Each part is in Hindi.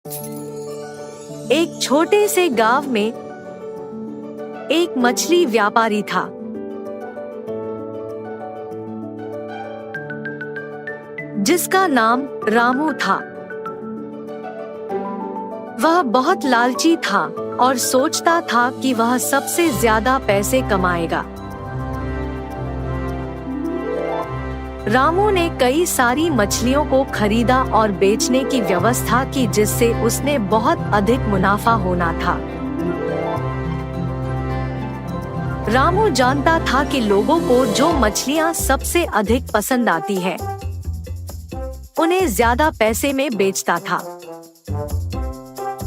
एक छोटे से गांव में एक मछली व्यापारी था। जिसका नाम रामू था। वह बहुत लालची था और सोचता था कि वह सबसे ज्यादा पैसे कमाएगा। रामू ने कई सारी मछलियों को खरीदा और बेचने की व्यवस्था की, जिससे उसने बहुत अधिक मुनाफा होना था। रामू जानता था कि लोगों को जो मछलियां सबसे अधिक पसंद आती है, उन्हें ज्यादा पैसे में बेचता था।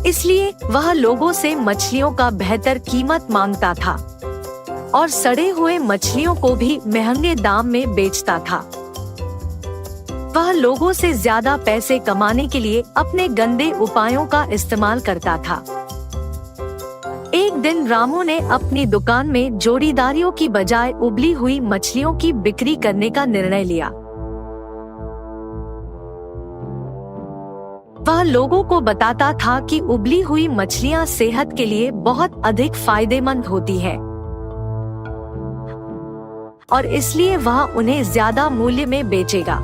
इसलिए वह लोगों से मछलियों का बेहतर कीमत मांगता था और सड़े हुए मछलियों को भी महंगे दाम में बेचता था। वह लोगों से ज्यादा पैसे कमाने के लिए अपने गंदे उपायों का इस्तेमाल करता था। एक दिन रामू ने अपनी दुकान में जोड़ीदारियों की बजाय उबली हुई मछलियों की बिक्री करने का निर्णय लिया। वह लोगों को बताता था कि उबली हुई मछलियां सेहत के लिए बहुत अधिक फायदेमंद होती है और इसलिए वह उन्हें ज्यादा मूल्य में बेचेगा।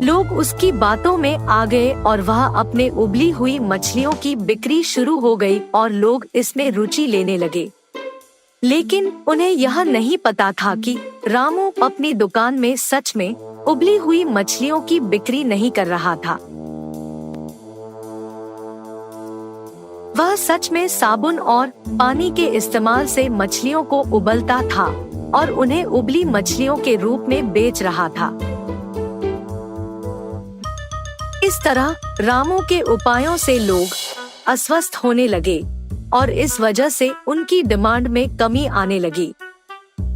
लोग उसकी बातों में आ गए और वह अपने उबली हुई मछलियों की बिक्री शुरू हो गई और लोग इसमें रुचि लेने लगे। लेकिन उन्हें यह नहीं पता था कि रामू अपनी दुकान में सच में उबली हुई मछलियों की बिक्री नहीं कर रहा था। वह सच में साबुन और पानी के इस्तेमाल से मछलियों को उबलता था और उन्हें उबली मछलियों के रूप में बेच रहा था। इस तरह रामू के उपायों से लोग अस्वस्थ होने लगे और इस वजह से उनकी डिमांड में कमी आने लगी।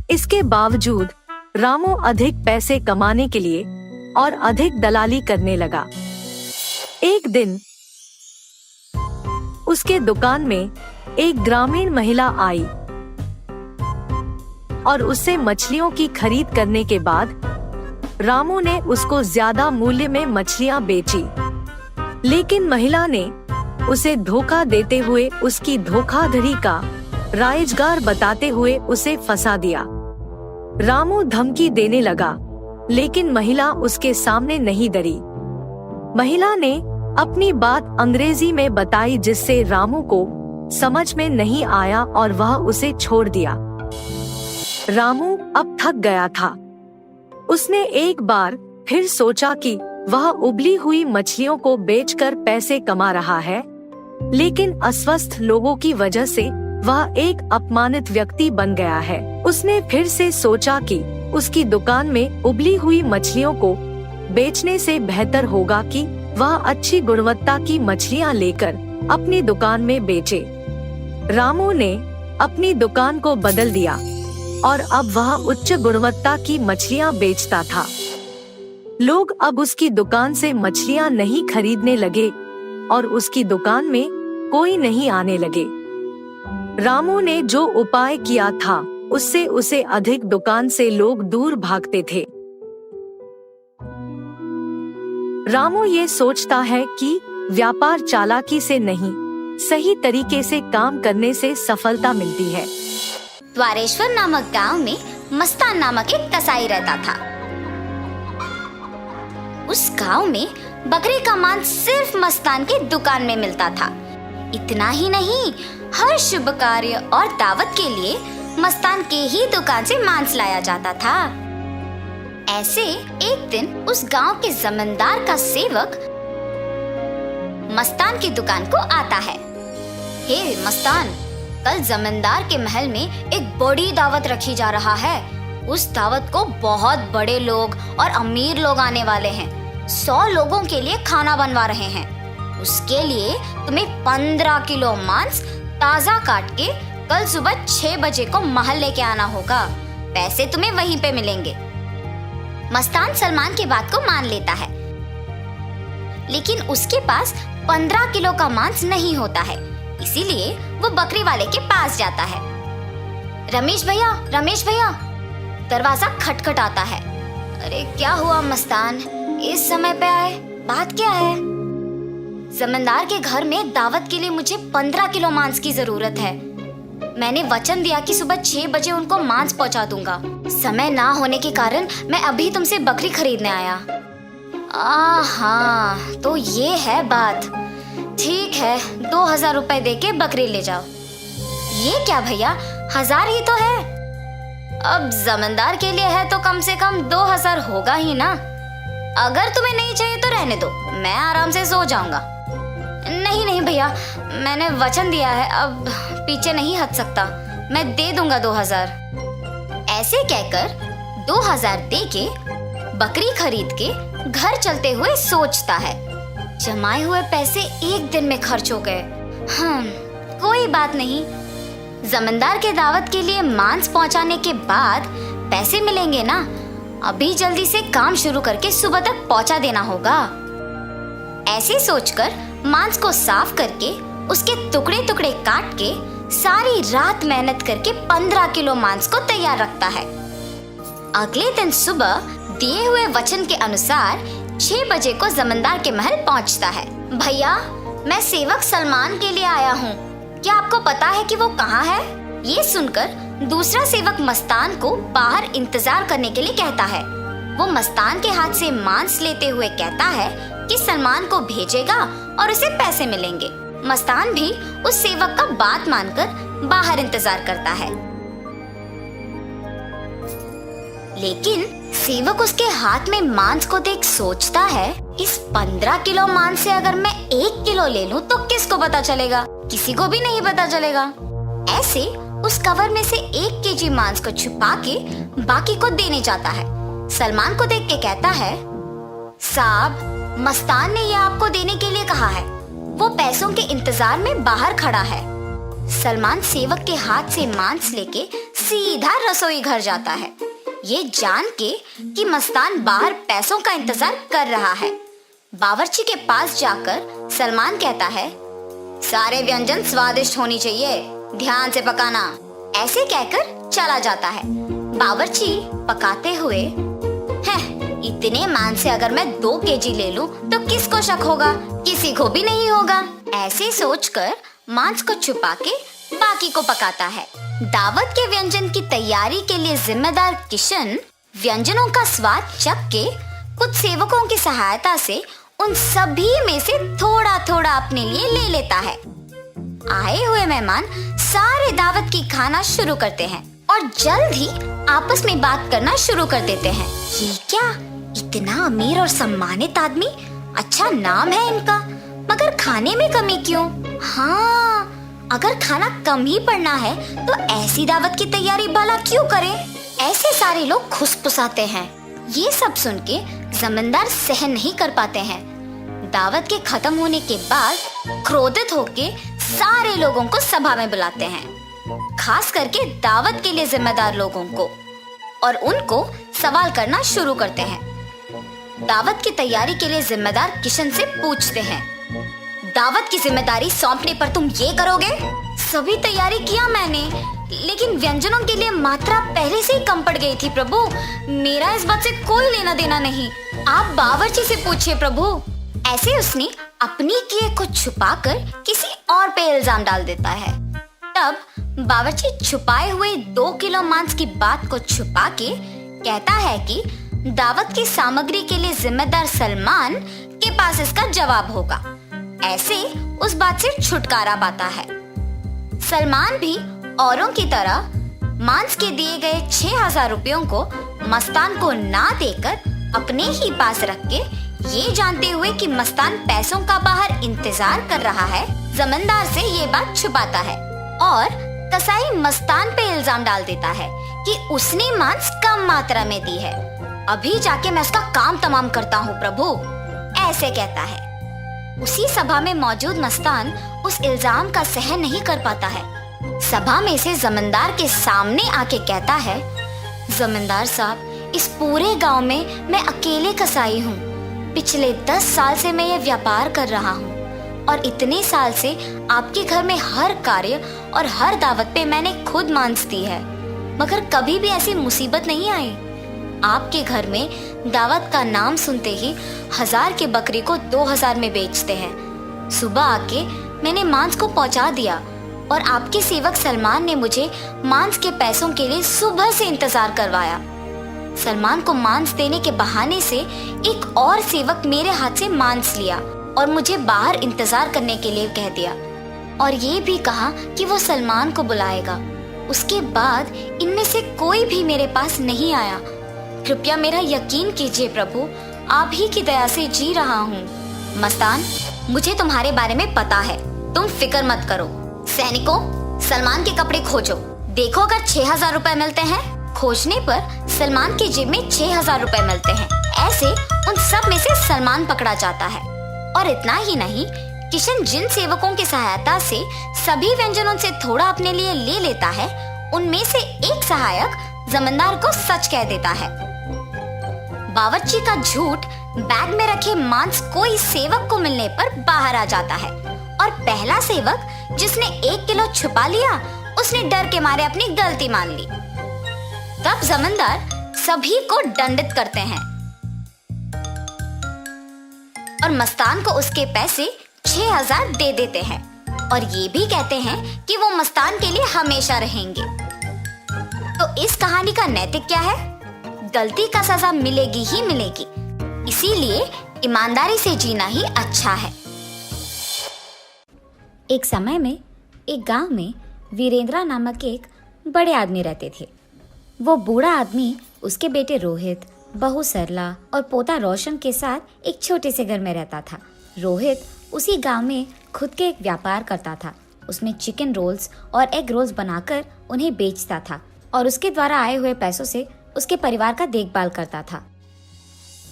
इसके बावजूद रामू अधिक पैसे कमाने के लिए और अधिक दलाली करने लगा। एक दिन उसके दुकान में एक ग्रामीण महिला आई और उससे मछलियों की खरीद करने के बाद रामू ने उसको ज्यादा मूल्य में मछलियां बेची। लेकिन महिला ने उसे धोखा देते हुए उसकी धोखाधड़ी का राइजगार बताते हुए उसे फंसा दिया। रामू धमकी देने लगा, लेकिन महिला उसके सामने नहीं डरी। महिला ने अपनी बात अंग्रेजी में बताई, जिससे रामू को समझ में नहीं आया और वह उसे छोड़ दिया। रामू अब थक गया था। उसने एक बार फिर सोचा कि वह उबली हुई मछलियों को बेचकर पैसे कमा रहा है, लेकिन अस्वस्थ लोगों की वजह से वह एक अपमानित व्यक्ति बन गया है। उसने फिर से सोचा कि उसकी दुकान में उबली हुई मछलियों को बेचने से बेहतर होगा कि वह अच्छी गुणवत्ता की मछलियां लेकर अपनी दुकान में बेचे। रामू ने अपनी दुकान को बदल दिया और अब वह उच्च गुणवत्ता की मछलियां बेचता था। लोग अब उसकी दुकान से मछलियां नहीं खरीदने लगे और उसकी दुकान में कोई नहीं आने लगे। रामू ने जो उपाय किया था उससे उसे अधिक दुकान से लोग दूर भागते थे। रामू ये सोचता है कि व्यापार चालाकी से नहीं, सही तरीके से काम करने से सफलता मिलती है। द्वारेश्वर नामक गांव में मस्तान नामक एक कसाई रहता था। उस गांव में बकरे का मांस सिर्फ मस्तान के दुकान में मिलता था। इतना ही नहीं, हर शुभ कार्य और दावत के लिए मस्तान के ही दुकान से मांस लाया जाता था। ऐसे एक दिन उस गांव के जमींदार का सेवक मस्तान की दुकान को आता है। हे मस्तान, कल जमींदार के महल में एक बड़ी दावत रखी जा रहा है। उस दावत को बहुत बड़े लोग और अमीर लोग आने वाले हैं। 100 लोगों के लिए खाना बनवा रहे हैं। उसके लिए तुम्हें 15 किलो मांस ताजा काट के कल सुबह 6 बजे को महल लेके आना होगा। पैसे तुम्हें वहीं पे मिलेंगे। मस्तान सलमान की बात को मान लेता है, लेकिन उसके पास 15 किलो का मांस नहीं होता है। इसीलिए वो बकरी वाले के पास जाता है। रमेश भैया, रमेश भैया, दरवाजा खटखटाता है। अरे क्या हुआ मस्तान, इस समय पे आए, बात क्या है? जमींदार के घर में दावत के लिए मुझे 15 किलो मांस की जरूरत है। मैंने वचन दिया कि सुबह 6 बजे उनको मांस पहुंचा दूंगा। समय ना होने के कारण मैं अभी तुमसे बकरी खरीदने आया। हाँ, तो ये है बात। ठीक है, 2000 रुपए दे के बकरी ले जाओ। ये क्या भैया, 1000 ही तो है। अब जमींदार के लिए है तो कम से कम 2000 होगा ही ना। अगर तुम्हें नहीं चाहिए तो रहने दो, मैं आराम से सो जाऊंगा। नहीं नहीं भैया, मैंने वचन दिया है, अब पीछे नहीं हट सकता। मैं दे दूंगा 2000। ऐसे कहकर 2000 दे के बकरी खरीद के घर चलते हुए सोचता है, जमाए हुए पैसे एक दिन में खर्च हो गए। कोई बात नहीं, जमींदार के दावत के लिए मांस पहुंचाने के बाद पैसे मिलेंगे ना। अभी जल्दी से काम शुरू करके सुबह तक पहुंचा देना होगा। ऐसे सोचकर मांस को साफ करके उसके टुकड़े टुकड़े काट के सारी रात मेहनत करके 15 किलो मांस को तैयार रखता है। अगले दिन सुबह दिए हुए वचन के अनुसार 6 बजे को जमींदार के महल पहुंचता है। भैया, मैं सेवक सलमान के लिए आया हूँ, क्या आपको पता है कि वो कहाँ है? ये सुनकर दूसरा सेवक मस्तान को बाहर इंतजार करने के लिए कहता है। वो मस्तान के हाथ से मांस लेते हुए कहता है कि सलमान को भेजेगा और उसे पैसे मिलेंगे। मस्तान भी उस सेवक का बात मानकर बाहर इंतजार करता है। लेकिन सेवक उसके हाथ में मांस को देख सोचता है, इस 15 किलो मांस से अगर मैं 1 किलो ले लूं तो किसको पता चलेगा? किसी को भी नहीं पता चलेगा। ऐसे उस कवर में से 1 केजी मांस को छुपा के बाकी को देने जाता है। सलमान को देख के कहता है, साहब, मस्तान ने ये आपको देने के लिए कहा है। वो पैसों के इंतजार में बाहर खड़ा है। सलमान सेवक के हाथ से मांस लेके सीधा रसोई घर जाता है, ये जान के कि मस्तान बाहर पैसों का इंतजार कर रहा है। बावर्ची के पास जाकर सलमान कहता है, सारे व्यंजन स्वादिष्ट होनी चाहिए, ध्यान से पकाना। ऐसे कहकर चला जाता है। बावर्ची पकाते हुए, इतने मांस से अगर मैं 2 केजी ले लूं तो किसको शक होगा? किसी को भी नहीं होगा। ऐसे सोचकर मांस को छुपा के बाकी को पकाता है। दावत के व्यंजन की तैयारी के लिए जिम्मेदार किशन व्यंजनों का स्वाद चख के कुछ सेवकों की सहायता से उन सभी में से थोड़ा थोड़ा अपने लिए ले लेता है। आए हुए मेहमान सारे दावत की खाना शुरू करते हैं और जल्द ही आपस में बात करना शुरू कर देते हैं। ये क्या, इतना अमीर और सम्मानित आदमी, अच्छा नाम है इनका, मगर खाने में कमी क्यों? हाँ, अगर खाना कम ही पड़ना है तो ऐसी दावत की तैयारी भला क्यों करें? ऐसे सारे लोग खुसफुसाते हैं। ये सब सुन के जमींदार सहन नहीं कर पाते हैं। दावत के खत्म होने के बाद क्रोधित होके सारे लोगों को सभा में बुलाते हैं, खास करके दावत के लिए जिम्मेदार लोगों को, और उनको सवाल करना शुरू करते हैं। दावत की तैयारी के लिए जिम्मेदार किशन से पूछते हैं, दावत की जिम्मेदारी सौंपने पर तुम ये करोगे? सभी तैयारी किया मैंने, लेकिन व्यंजनों के लिए मात्रा पहले से ही कम पड़ गई थी प्रभु। मेरा इस बात से कोई लेना देना नहीं, आप बावर्ची से पूछिए प्रभु। ऐसे उसने अपनी किए को छुपाकर किसी और पे इल्जाम डाल देता है। तब बावर्ची छुपाए हुए 2 किलो मांस की बात को छुपा के कहता है कि दावत की सामग्री के लिए जिम्मेदार सलमान के पास इसका जवाब होगा। ऐसे उस बात से छुटकारा पाता है। सलमान भी औरों की तरह मांस के दिए गए 6000 रुपयों को मस्तान को ना देकर अपने ही पास रख के, ये जानते हुए कि मस्तान पैसों का बाहर इंतजार कर रहा है, जमींदार से ये बात छुपाता है और कसाई मस्तान पे इल्जाम डाल देता है कि उसने मांस कम मात्रा में दी है। अभी जाके मैं उसका काम तमाम करता हूँ प्रभु, ऐसे कहता है। उसी सभा में मौजूद मस्तान उस इल्जाम का सहन नहीं कर पाता है। सभा में से जमींदार के सामने आके कहता है, जमींदार साहब, इस पूरे गांव में मैं अकेले कसाई हूँ। पिछले 10 साल से मैं ये व्यापार कर रहा हूँ और इतने साल से आपके घर में हर कार्य और हर दावत पे मैंने खुद मांस दी है, मगर कभी भी ऐसी मुसीबत नहीं आई। आपके घर में दावत का नाम सुनते ही 1000 की बकरी को 2000 में बेचते हैं। सुबह आके मैंने मांस को पहुंचा दिया और आपके सेवक सलमान ने मुझे मांस के पैसों के लिए सुबह से इंतजार करवाया। सलमान को मांस देने के बहाने से एक और सेवक मेरे हाथ से मांस लिया और मुझे बाहर इंतजार करने के लिए कह दिया और ये भी कहा कि वो सलमान को बुलाएगा। उसके बाद इनमें से कोई भी मेरे पास नहीं आया। कृपया मेरा यकीन कीजिए प्रभु, आप ही की दया से जी रहा हूँ। मस्तान, मुझे तुम्हारे बारे में पता है, तुम फिक्र मत करो। सैनिकों, सलमान के कपड़े खोजो, देखो अगर 6,000 रुपए मिलते हैं। खोजने पर सलमान की जेब में 6,000 रुपए मिलते हैं। ऐसे उन सब में से सलमान पकड़ा जाता है। और इतना ही नहीं, किशन जिन सेवकों की सहायता से सभी व्यंजनों से थोड़ा अपने लिए ले लेता है, उनमें से एक सहायक जमींदार को सच कह देता है। बावर्ची का झूठ बैग में रखे मांस कोई सेवक को मिलने पर बाहर आ जाता है और पहला सेवक जिसने 1 किलो छुपा लिया, उसने डर के मारे अपनी गलती मान ली। तब जमींदार सभी को दंडित करते हैं और मस्तान को उसके पैसे 6,000 दे देते हैं और ये भी कहते हैं कि वो मस्तान के लिए हमेशा रहेंगे। तो इस कहानी का नैतिक क्या है? गलती का सजा मिलेगी ही मिलेगी, इसीलिए ईमानदारी से जीना ही अच्छा है। एक समय में एक गांव में वीरेंद्रा नामक एक बड़े आदमी रहते थे। वो बूढ़ा आदमी उसके बेटे रोहित, बहू सरला और पोता रोशन के साथ एक छोटे से घर में रहता था। रोहित उसी गांव में खुद के एक व्यापार करता था। उसमें चिकन रोल्स और एग रोल्स बनाकर उन्हें बेचता था और उसके द्वारा आए हुए पैसों से उसके परिवार का देखभाल करता था।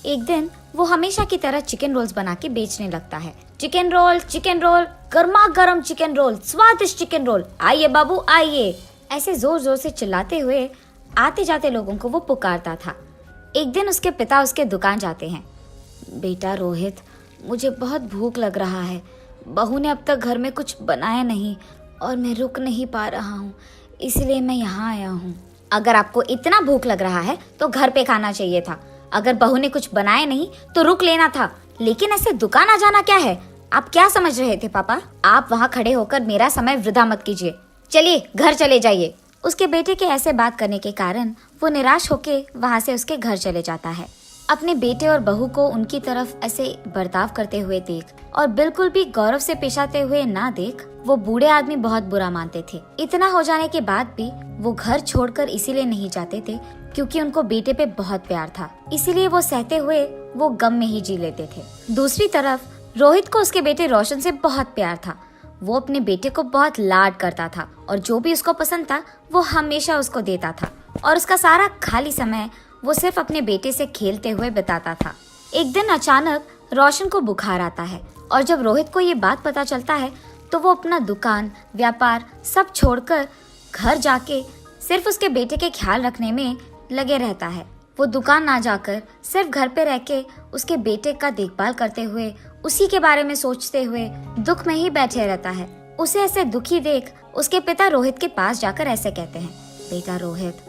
एक दिन वो हमेशा की तरह चिकन रोल्स बना के बेचने लगता है। चिकन रोल, गर्मा गर्म चिकन रोल, स्वादिष्ट चिकन रोल, आइए बाबू आइए, ऐसे जोर जोर से चिल्लाते हुए आते जाते लोगों को वो पुकारता था। एक दिन उसके पिता उसके दुकान जाते हैं। बेटा रोहित, मुझे बहुत भूख लग रहा है। बहू ने अब तक घर में कुछ बनाया नहीं और मैं रुक नहीं पा रहा हूँ, इसलिए मैं यहाँ आया हूँ। अगर आपको इतना भूख लग रहा है तो घर पे खाना चाहिए था। अगर बहू ने कुछ बनाया नहीं तो रुक लेना था, लेकिन ऐसे दुकान आ जाना क्या है? आप क्या समझ रहे थे पापा? आप वहाँ खड़े होकर मेरा समय वृथा मत कीजिए, चलिए घर चले जाइए। उसके बेटे के ऐसे बात करने के कारण वो निराश होके वहाँ से उसके घर चले जाता है। अपने बेटे और बहू को उनकी तरफ ऐसे बर्ताव करते हुए देख और बिल्कुल भी गौरव से पेश आते हुए ना देख वो बूढ़े आदमी बहुत बुरा मानते थे। इतना हो जाने के बाद भी वो घर छोड़कर इसीलिए नहीं जाते थे क्योंकि उनको बेटे पे बहुत प्यार था, इसीलिए वो सहते हुए वो गम में ही जी लेते थे। दूसरी तरफ रोहित को उसके बेटे रोशन से बहुत प्यार था। वो अपने बेटे को बहुत लाड करता था और जो भी उसको पसंद था वो हमेशा उसको देता था और उसका सारा खाली समय वो सिर्फ अपने बेटे से खेलते हुए बिताता था। एक दिन अचानक रोशन को बुखार आता है और जब रोहित को ये बात पता चलता है तो वो अपना दुकान, व्यापार सब छोड़कर घर जाके सिर्फ उसके बेटे के ख्याल रखने में लगे रहता है। वो दुकान ना जाकर सिर्फ घर पे रह के उसके बेटे का देखभाल करते हुए उसी के बारे में सोचते हुए दुख में ही बैठे रहता है। उसे ऐसे दुखी देख उसके पिता रोहित के पास जाकर ऐसे कहते हैं, बेटा रोहित,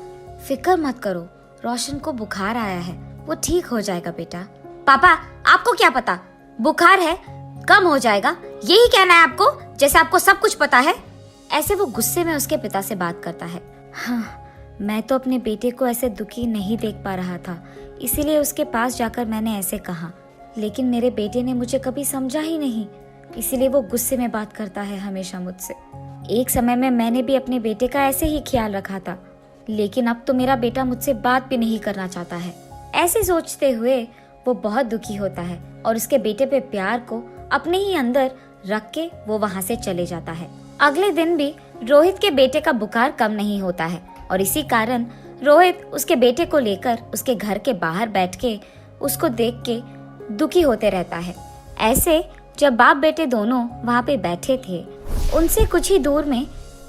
फिक्र मत करो, रोशन को बुखार आया है, वो ठीक हो जाएगा बेटा। पापा, आपको क्या पता, बुखार है, कम हो जाएगा, यही कहना है आपको, जैसे आपको सब कुछ पता है। ऐसे वो गुस्से में उसके पिता से बात करता है। हाँ, मैं तो अपने बेटे को ऐसे दुखी नहीं देख पा रहा था, इसीलिए उसके पास जाकर मैंने ऐसे कहा, लेकिन मेरे बेटे ने मुझे कभी समझा ही नहीं, इसीलिए वो गुस्से में बात करता है हमेशा मुझसे। एक समय में मैंने भी अपने बेटे का ऐसे ही ख्याल रखा था, लेकिन अब तो मेरा बेटा मुझसे बात भी नहीं करना चाहता है। ऐसे सोचते हुए वो बहुत दुखी होता है और उसके बेटे पे प्यार को अपने ही अंदर रख के वो वहाँ से चले जाता है। अगले दिन भी रोहित के बेटे का बुखार कम नहीं होता है और इसी कारण रोहित उसके बेटे को लेकर उसके घर के बाहर बैठ के उसको देख के दुखी होते रहता है। ऐसे जब बाप बेटे दोनों वहाँ पे बैठे थे, उनसे कुछ ही दूर में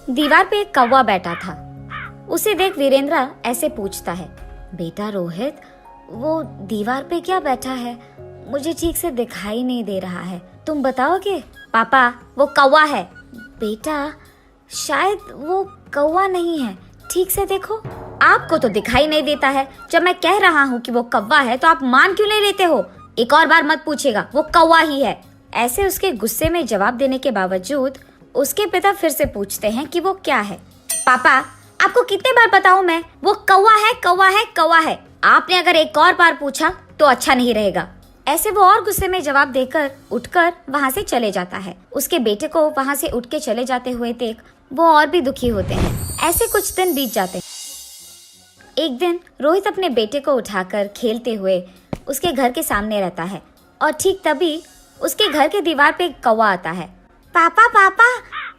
दीवार पे एक कौवा बैठा था। उसे देख वीरेंद्रा ऐसे पूछता है, बेटा रोहित, वो दीवार पे क्या बैठा है? मुझे ठीक से दिखाई नहीं दे रहा है, तुम बताओगे? पापा, वो कौवा है। बेटा, शायद वो कौवा नहीं है, ठीक से देखो। आपको तो दिखाई नहीं देता है, जब मैं कह रहा हूँ कि वो कौवा है तो आप मान क्यों नहीं लेते हो? एक और बार मत पूछेगा, वो कौवा ही है। ऐसे उसके गुस्से में जवाब देने के बावजूद उसके पिता फिर से पूछते हैं कि वो क्या है। पापा, आपको कितने बार बताऊं मैं, वो कौवा है, कौवा है, कौवा है। आपने अगर एक और बार पूछा तो अच्छा नहीं रहेगा। ऐसे वो और गुस्से में जवाब देकर उठकर वहाँ से चले जाता है। उसके बेटे को वहाँ से उठ के चले जाते हुए देख वो और भी दुखी होते हैं। ऐसे कुछ दिन बीत जाते हैं। एक दिन रोहित अपने बेटे को उठाकर खेलते हुए उसके घर के सामने रहता है और ठीक तभी उसके घर के दीवार पे एक कौवा आता है। पापा पापा,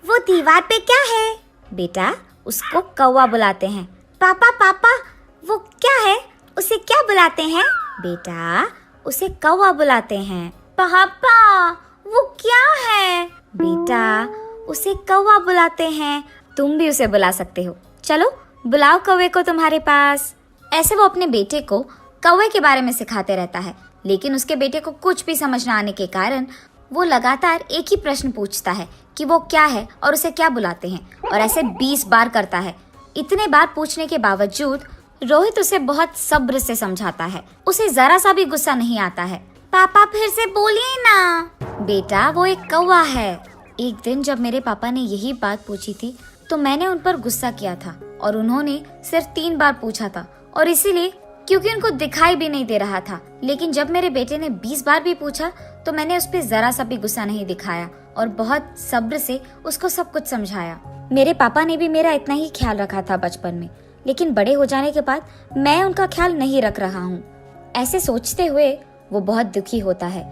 वो दीवार पे क्या है? बेटा, उसको कौवा बुलाते हैं। पापा पापा, वो क्या है? उसे क्या बुलाते हैं? बेटा, उसे कौवा बुलाते हैं। पापा, वो क्या है? बेटा, उसे कौवा बुलाते हैं। तुम भी उसे बुला सकते हो। चलो बुलाओ कौवे को तुम्हारे पास। ऐसे वो अपने बेटे को कौवे के बारे में सिखाते रहता है, लेकिन उसके बेटे को कुछ भी समझ न आने के कारण वो लगातार एक ही प्रश्न पूछता है कि वो क्या है और उसे क्या बुलाते हैं, और ऐसे 20 बार करता है। इतने बार पूछने के बावजूद रोहित उसे बहुत सब्र से समझाता है। उसे जरा सा भी गुस्सा नहीं आता है। पापा फिर से बोलिए ना। बेटा, वो एक कौवा है। एक दिन जब मेरे पापा ने यही बात पूछी थी तो मैंने उन पर गुस्सा किया था और उन्होंने सिर्फ 3 बार पूछा था, और इसीलिए क्योंकि उनको दिखाई भी नहीं दे रहा था। लेकिन जब मेरे बेटे ने 20 बार भी पूछा तो मैंने उस पर जरा सा भी गुस्सा नहीं दिखाया और बहुत सब्र से उसको सब कुछ समझाया। मेरे पापा ने भी मेरा इतना ही ख्याल रखा था बचपन में, लेकिन बड़े हो जाने के बाद मैं उनका ख्याल नहीं रख रहा हूँ। ऐसे सोचते हुए वो बहुत दुखी होता है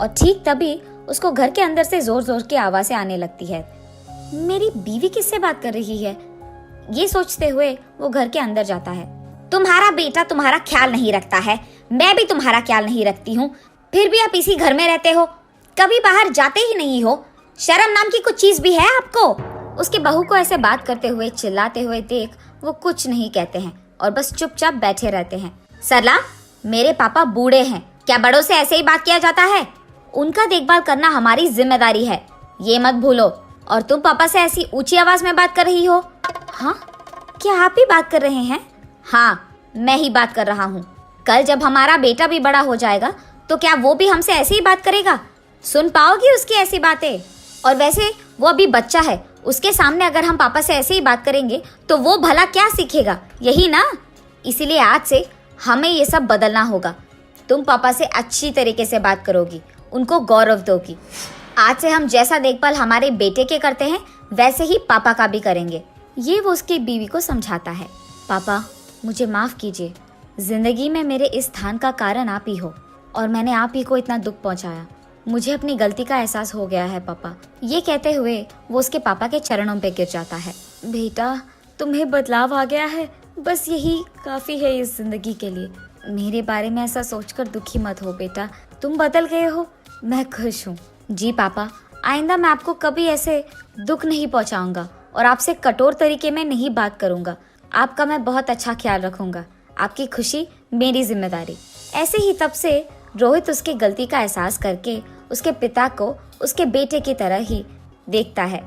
और ठीक तभी उसको घर के अंदर से जोर जोर की आवाजें आने लगती है। मेरी बीवी किससे बात कर रही है? ये सोचते हुए वो घर के अंदर जाता है। तुम्हारा बेटा तुम्हारा ख्याल नहीं रखता है, मैं भी तुम्हारा ख्याल नहीं रखती हूँ, फिर भी आप इसी घर में रहते हो, कभी बाहर जाते ही नहीं हो। शर्म नाम की कुछ चीज भी है आपको? उसके बहू को ऐसे बात करते हुए चिल्लाते हुए देख वो कुछ नहीं कहते हैं और बस चुपचाप बैठे रहते हैं। सरला, मेरे पापा बूढ़े हैं, क्या बड़ों से ऐसे ही बात किया जाता है? उनका देखभाल करना हमारी जिम्मेदारी है, ये मत भूलो। और तुम पापा से ऐसी ऊंची आवाज में बात कर रही हो? हाँ, क्या आप ही बात कर रहे हैं? हाँ, मैं ही बात कर रहा हूँ। कल जब हमारा बेटा भी बड़ा हो जाएगा तो क्या वो भी हमसे ऐसे ही बात करेगा? सुन पाओगी उसकी ऐसी बातें? और वैसे वो अभी बच्चा है, उसके सामने अगर हम पापा से ऐसे ही बात करेंगे तो वो भला क्या सीखेगा, यही ना? इसीलिए आज से हमें ये सब बदलना होगा। तुम पापा से अच्छी तरीके से बात करोगी, उनको गौरव दोगी। आज से हम जैसा देखभाल हमारे बेटे के करते हैं वैसे ही पापा का भी करेंगे। ये वो उसकी बीवी को समझाता है। पापा, मुझे माफ कीजिए, जिंदगी में मेरे इस स्थान का कारण आप ही हो और मैंने आप ही को इतना दुख पहुंचाया। मुझे अपनी गलती का एहसास हो गया है पापा। ये कहते हुए वो उसके पापा के चरणों पे गिर जाता है। बेटा, तुम्हें बदलाव आ गया है, बस यही काफी है इस जिंदगी के लिए। मेरे बारे में ऐसा सोचकर दुखी मत हो बेटा, तुम बदल गए हो, मैं खुश हूँ। जी पापा, आइंदा मैं आपको कभी ऐसे दुख नहीं पहुँचाऊंगा और आपसे कठोर तरीके में नहीं बात करूंगा। आपका मैं बहुत अच्छा ख्याल रखूंगा, आपकी खुशी मेरी जिम्मेदारी। ऐसे ही तब से रोहित उसकी गलती का एहसास करके उसके पिता को उसके बेटे की तरह ही देखता है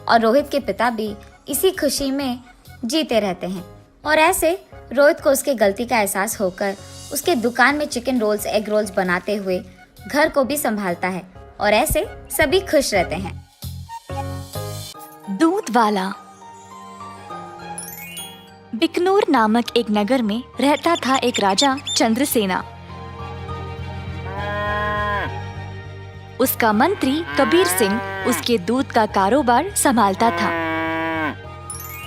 और रोहित के पिता भी इसी खुशी में जीते रहते हैं। और ऐसे रोहित को उसके गलती का एहसास होकर उसके दुकान में चिकन रोल्स, एग रोल्स बनाते हुए घर को भी संभालता है और ऐसे सभी खुश रहते हैं। दूध वाला। बिकनूर नामक एक नगर में रहता था एक राजा चंद्रसेना। उसका मंत्री कबीर सिंह उसके दूध का कारोबार संभालता था।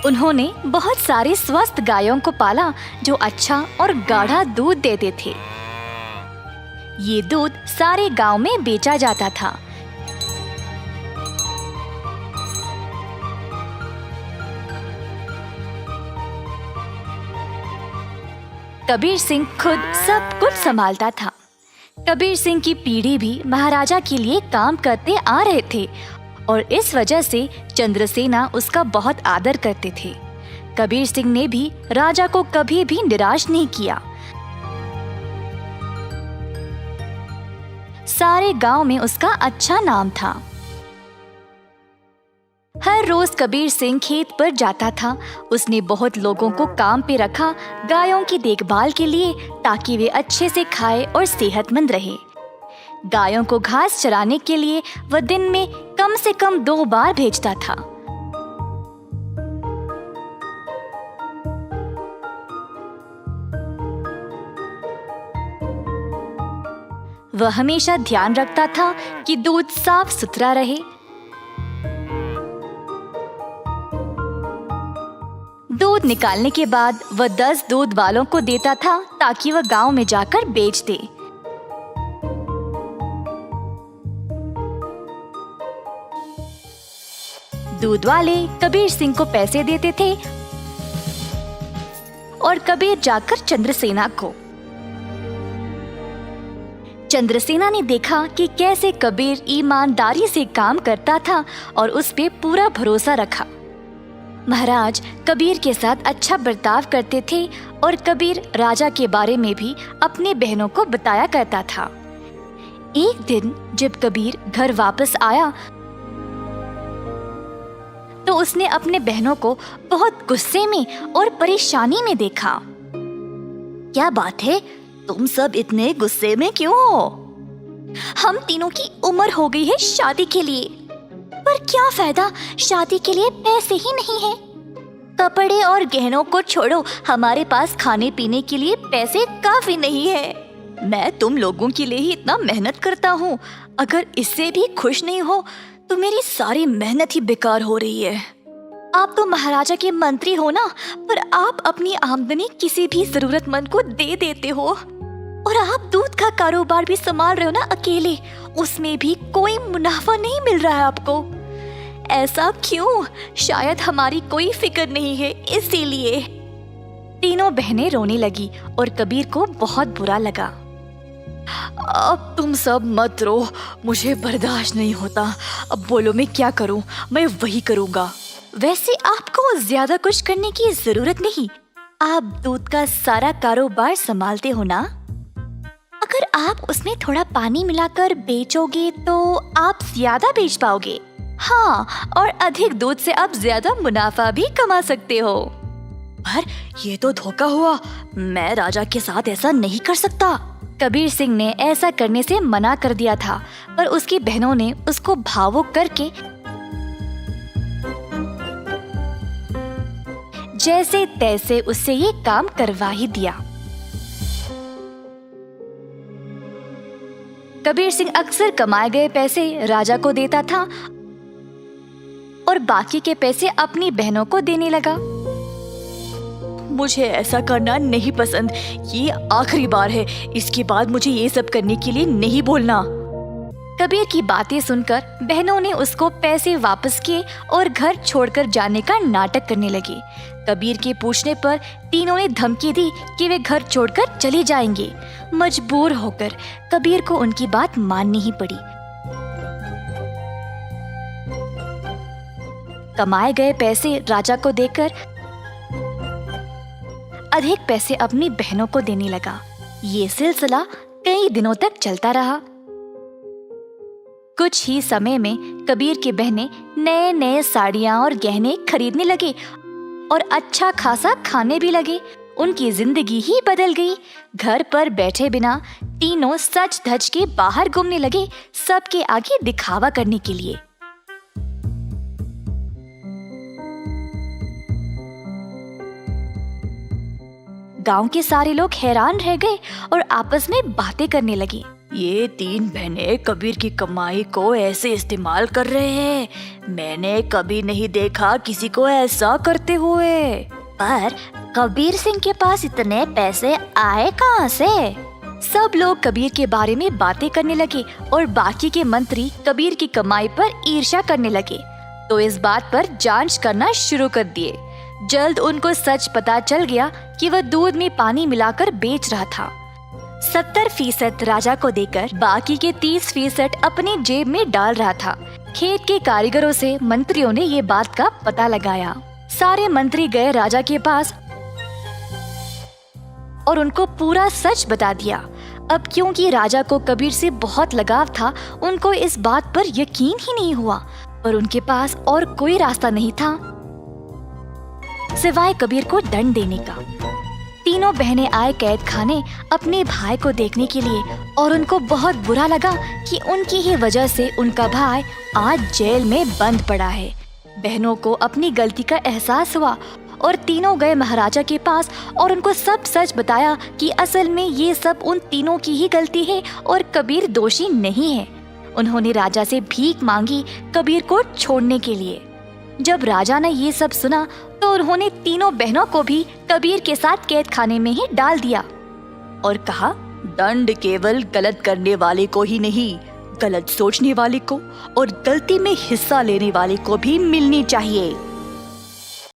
उन्होंने बहुत सारे स्वस्थ गायों को पाला जो अच्छा और गाढ़ा दूध देते थे। ये दूध सारे गांव में बेचा जाता था। कबीर सिंह खुद सब कुछ संभालता था। कबीर सिंह की पीढ़ी भी महाराजा के लिए काम करते आ रहे थे और इस वजह से चंद्रसेना उसका बहुत आदर करते थे। कबीर सिंह ने भी राजा को कभी भी निराश नहीं किया। सारे गांव में उसका अच्छा नाम था। हर रोज कबीर सिंह खेत पर जाता था। उसने बहुत लोगों को काम पे रखा गायों की देखभाल के लिए, ताकि वे अच्छे से खाए और सेहतमंद रहे। गायों को घास चराने के लिए वह दिन में कम से कम 2 बार भेजता था। वह हमेशा ध्यान रखता था कि दूध साफ सुथरा रहे। दूध निकालने के बाद वह 10 दूध वालों को देता था ताकि वह गांव में जाकर बेच दे। दूध वाले कबीर सिंह को पैसे देते थे और कबीर जाकर चंद्रसेना को। चंद्रसेना ने देखा कि कैसे कबीर ईमानदारी से काम करता था और उस पे पूरा भरोसा रखा। महाराज कबीर के साथ अच्छा बर्ताव करते थे और कबीर राजा के बारे में भी अपनी बहनों को बताया करता था। एक दिन जब कबीर घर वापस आया तो उसने अपने बहनों को बहुत गुस्से में और परेशानी में देखा। क्या बात है, तुम सब इतने गुस्से में क्यों हो? हम तीनों की उम्र हो गई है शादी के लिए, पर क्या फायदा, शादी के लिए पैसे ही नहीं है। कपड़े और गहनों को छोड़ो, हमारे पास खाने पीने के लिए पैसे काफी नहीं है। मैं तुम लोगों के लिए ही इतना मेहनत करता हूँ, अगर इससे भी खुश नहीं हो तो मेरी सारी मेहनत ही बेकार हो रही है। आप तो महाराजा के मंत्री हो ना, पर आप अपनी आमदनी किसी भी जरूरतमंद को दे देते हो और आप दूध का कारोबार भी संभाल रहे हो ना अकेले, उसमें भी कोई मुनाफा नहीं मिल रहा है आपको। ऐसा क्यों? शायद हमारी कोई फिक्र नहीं है इसीलिए। तीनों बहनें रोने लगी और कबीर को बहुत बुरा लगा। अब तुम सब मत रो, मुझे बर्दाश्त नहीं होता। अब बोलो मैं क्या करूं? मैं वही करूंगा। वैसे आपको ज्यादा कुछ करने की जरूरत नहीं, आप दूध का सारा कारोबार संभालते हो ना। अगर आप उसमें थोड़ा पानी मिलाकर बेचोगे तो आप ज्यादा बेच पाओगे। हाँ, और अधिक दूध से आप ज्यादा मुनाफा भी कमा सकते हो। पर ये तो धोखा हुआ, मैं राजा के साथ ऐसा नहीं कर सकता। कबीर सिंह ने ऐसा करने से मना कर दिया था, पर उसकी बहनों ने उसको भावुक करके जैसे तैसे उससे ये काम करवा ही दिया। कबीर सिंह अक्सर कमाए गए पैसे राजा को देता था और बाकी के पैसे अपनी बहनों को देने लगा। मुझे ऐसा करना नहीं पसंद, ये आखिरी बार है, इसके बाद मुझे ये सब करने के लिए नहीं बोलना। कबीर की बातें सुनकर बहनों ने उसको पैसे वापस किए और घर छोड़कर जाने का नाटक करने लगे। कबीर के पूछने पर तीनों ने धमकी दी कि वे घर छोड़कर चले जाएंगे। मजबूर होकर कबीर को उनकी बात माननी ही पड़ी। कमाए गए पैसे राजा को देकर अधिक पैसे अपनी बहनों को देने लगा। ये सिलसिला कई दिनों तक चलता रहा। कुछ ही समय में कबीर की बहनें नए नए साड़ियां और गहने खरीदने लगे और अच्छा खासा खाने भी लगे। उनकी जिंदगी ही बदल गई। घर पर बैठे बिना तीनों सज धज के बाहर घूमने लगे, सबके आगे दिखावा करने के लिए। गांव के सारे लोग हैरान रह गए और आपस में बातें करने लगे। ये 3 बहनें कबीर की कमाई को ऐसे इस्तेमाल कर रहे हैं। मैंने कभी नहीं देखा किसी को ऐसा करते हुए। पर कबीर सिंह के पास इतने पैसे आए कहाँ से? सब लोग कबीर के बारे में बातें करने लगे और बाकी के मंत्री कबीर की कमाई पर ईर्ष्या करने लगे, तो इस बात पर जांच करना शुरू कर दिए। जल्द उनको सच पता चल गया कि वह दूध में पानी मिलाकर बेच रहा था। 70% राजा को देकर बाकी के 30% अपनी जेब में डाल रहा था। खेत के कारीगरों से मंत्रियों ने ये बात का पता लगाया। सारे मंत्री गए राजा के पास और उनको पूरा सच बता दिया। अब क्योंकि राजा को कबीर से बहुत लगाव था, उनको इस बात पर यकीन ही नहीं हुआ, पर उनके पास और कोई रास्ता नहीं था सिवाय कबीर को दंड देने का। तीनों बहनें आए कैद खाने अपने भाई को देखने के लिए और उनको बहुत बुरा लगा कि उनकी ही वजह से उनका भाई आज जेल में बंद पड़ा है। बहनों को अपनी गलती का एहसास हुआ और तीनों गए महाराजा के पास और उनको सब सच बताया कि असल में ये सब उन तीनों की ही गलती है और कबीर दोषी नहीं है। उन्होंने राजा से भीख मांगी कबीर को छोड़ने के लिए। जब राजा ने ये सब सुना तो उन्होंने तीनों बहनों को भी कबीर के साथ कैद खाने में ही डाल दिया और कहा, दंड केवल गलत करने वाले को ही नहीं, गलत सोचने वाले को और गलती में हिस्सा लेने वाले को भी मिलनी चाहिए।